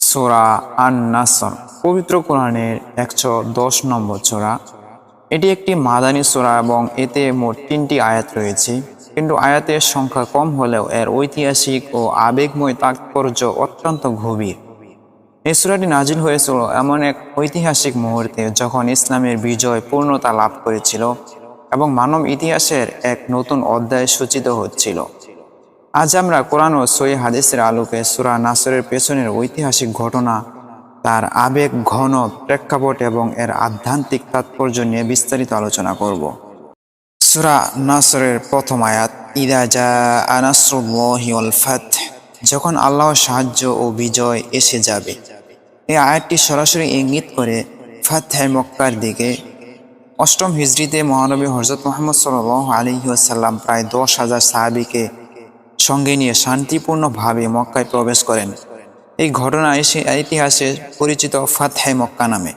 সূরা আন-নাসর পবিত্র কোরআনের 110 নম্বর সূরা। এটি একটি মাদানী সূরা এবং এতে মোট 3টি আয়াত রয়েছে, কিন্তু আয়াতের সংখ্যা কম হলেও এর ঐতিহাসিক ও আবেগময় তাৎপর্য অত্যন্ত গভীর। এই সূরাটি নাজিল হয়েছিল এমন এক ঐতিহাসিক মুহূর্তে যখন ইসলামের বিজয় পূর্ণতা লাভ করেছিল এবং মানব ইতিহাসের এক নতুন অধ্যায় সূচিত হচ্ছিল। আজ আমরা কোরআন ও সহিহ হাদিসের আলোকে সূরা নাসরের পেছনের ঐতিহাসিক ঘটনা, তার আবেগ ঘন প্রেক্ষাপট এবং এর আধ্যাত্মিক তাৎপর্য নিয়ে বিস্তারিত আলোচনা করব। সূরা নাসরের প্রথম আয়াত, ইযা জাআ নাসরুল্লাহি ওয়াল ফাth, যখন আল্লাহর সাহায্য ও বিজয় এসে যাবে। এই আয়াতটি সরাসরি ইঙ্গিত করে ফাতহে মক্কার দিকে। অষ্টম হিজরিতে মহানবী হযরত মুহাম্মদ সাল্লাল্লাহু আলাইহি ওয়াসাল্লাম প্রায় 10,000 সাহাবীকে সঙ্গে নিয়ে শান্তিপূর্ণভাবে মক্কায় প্রবেশ করেন। এই ঘটনা ইতিহাসে পরিচিত ফাতহে মক্কা নামে।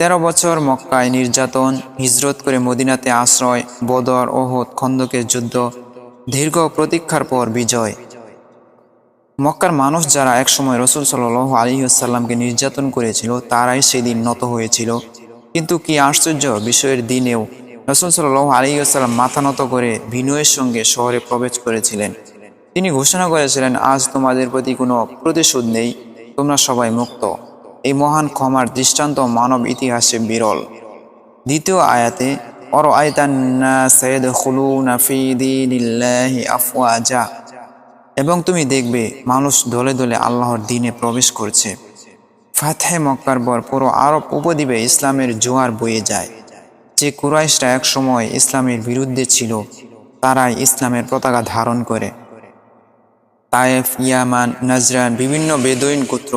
13 বছর মক্কায় নির্যাতন, হিজরত করে মদিনাতে আশ্রয়, বদর, ওহদ, খন্দকের যুদ্ধ, দীর্ঘ প্রতীক্ষার পর বিজয়। মক্কার মানুষ যারা একসময় রাসূল সাল্লাল্লাহু আলাইহি ওয়াসাল্লামকে নির্যাতন করেছিল, তারাই সেদিন নত হয়েছিল। কিন্তু কি আশ্চর্য বিষয়ের দিনেও রাসূল সাল্লাল্লাহু আলাইহি ওয়াসাল্লাম মাথা নত করে বিনয়ের সঙ্গে শহরে প্রবেশ করেছিলেন। তিনি ঘোষণা করেছিলেন, আজ তোমাদের প্রতি কোনো প্রতিশোধ নেই, তোমরা সবাই মুক্ত। এই মহান ক্ষমার দৃষ্টান্ত মানব ইতিহাসে বিরল। দ্বিতীয় আয়াতে, অরআইতান নাসা ইয়াদখুলুনা ফী দীনিল্লাহি আফওয়াজা, এবং তুমি দেখবে মানুষ দলে দলে আল্লাহর দ্বীনে প্রবেশ করছে। ফাতহে মক্কার পর পুরো আরব উপদ্বীপে ইসলামের জোয়ার বয়ে যায়। যে কুরাইশরা একসময় ইসলামের বিরুদ্ধে ছিল, তারাই ইসলামের পতাকা ধারণ করে। তায়েফ, ইয়ামান, নাজরান, বিভিন্ন বেদুইন গোত্র।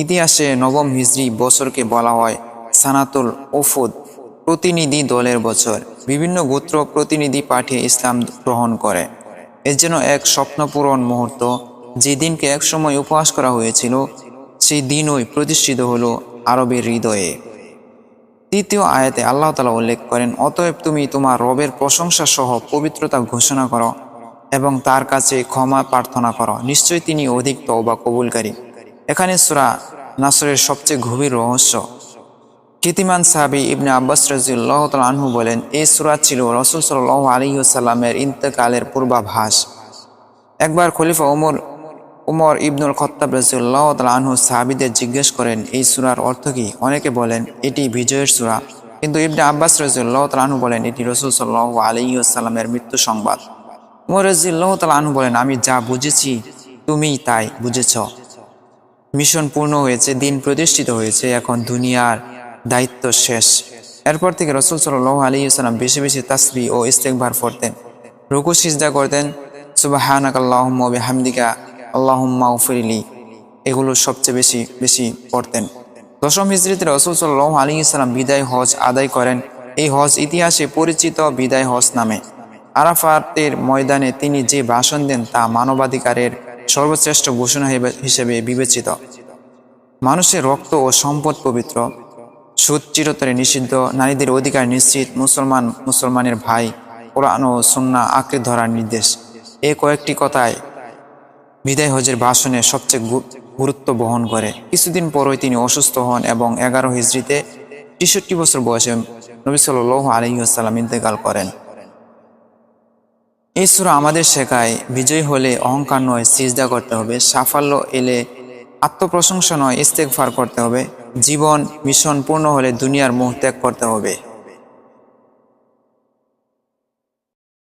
ইতিহাসে নবম হিজরি বছরকে বলা হয় সানাতুল উফুদ, প্রতিনিধি দলের বছর। বিভিন্ন গোত্র প্রতিনিধি পাঠিয়ে ইসলাম গ্রহণ করে। এর যেন এক স্বপ্নপূরণ মুহূর্ত। যে দিনকে একসময় উপহাস করা হয়েছিল, সেই দিনই প্রতিষ্ঠিত হলো আরবের হৃদয়ে। তৃতীয় আয়াতে আল্লাহ তাআলা উল্লেখ করেন, অতএব তুমি তোমার রবের প্রশংসা সহ পবিত্রতা ঘোষণা করো এবং তার কাছে ক্ষমা প্রার্থনা করো, নিশ্চয়ই তিনি অধিক তওবা কবুলকারী। এখানে সূরা নাসরের সবচেয়ে গভীর রহস্য। কীর্তিমান সাহাবী ইবনে আব্বাস রাদিয়াল্লাহু তাআলা আনহু বলেন, এই সূরা ছিল রাসূল সাল্লাল্লাহু আলাইহি ওয়াসাল্লামের ইন্তেকালের পূর্বাভাস। একবার খলিফা উমর ইবনুল খাত্তাব রাদিয়াল্লাহু তাআলা আনহু সাহাবীদের জিজ্ঞেস করেন, এই সূরার অর্থ কি? অনেকে বলেন এটি বিজয়ের সূরা, কিন্তু ইবনে আব্বাস রাদিয়াল্লাহু তাআলা আনহু বলেন এটি রাসূল সাল্লাল্লাহু আলাইহি ওয়াসাল্লামের মৃত্যু সংবাদ। উমর রাদিয়াল্লাহু তাআলা আনহু বলেন, আমি যা বুঝেছি তুমিই তাই বুঝেছ। মিশন পূর্ণ হয়েছে, দিন প্রতিষ্ঠিত হয়েছে, এখন দুনিয়ার দায়িত্ব শেষ। এরপর থেকে রাসূল সাল্লাল্লাহু আলাইহি ওয়াসাল্লাম বেশি বেশি তাসবিহ ও ইস্তেগফার পড়তেন, রুকু সিজদা করতেন, সুবহানাকাল্লাহুম্মা ওয়া বিহামদিকা আল্লাহুম্মা গফিরলি, এগুলো সবচেয়ে বেশি পড়তেন। দশম হিজরিতে রাসূল সাল্লাল্লাহু আলাইহি ওয়াসাল্লাম বিদায় হজ আদায় করেন। এই হজ ইতিহাসে পরিচিত বিদায় হজ নামে। আরাফাতের ময়দানে তিনি যে ভাষণ দেন তা মানবাধিকারের সর্বশ্রেষ্ঠ ঘোষণা হিসেবে বিবেচিত। মানুষের রক্ত ও সম্পদ পবিত্র, সুদ চিরতরে নিষিদ্ধ, নারীদের অধিকার নিশ্চিত, মুসলমানের ভাই, কোরআন ও সুন্নাহ আঁকড়ে ধরার নির্দেশ। এই কয়েকটি কথায় বিদায় হজের ভাষণে সবচেয়ে গুরুত্ব বহন করে। কিছুদিন পরই তিনি অসুস্থ হন এবং 11 হিজরিতে 63 বছর বয়সে নবী সাল্লাল্লাহু আলাইহি ওয়াসাল্লাম ইন্তেকাল করেন। এই সূরা আমাদের শেখায়, বিজয় হলে অহংকার নয়, সিজদা করতে হবে। সাফল্য এলে আত্মপ্রশংসা নয়, ইস্তেগফার করতে হবে। জীবন মিশন পূর্ণ হলে দুনিয়ার মোহ ত্যাগ করতে হবে।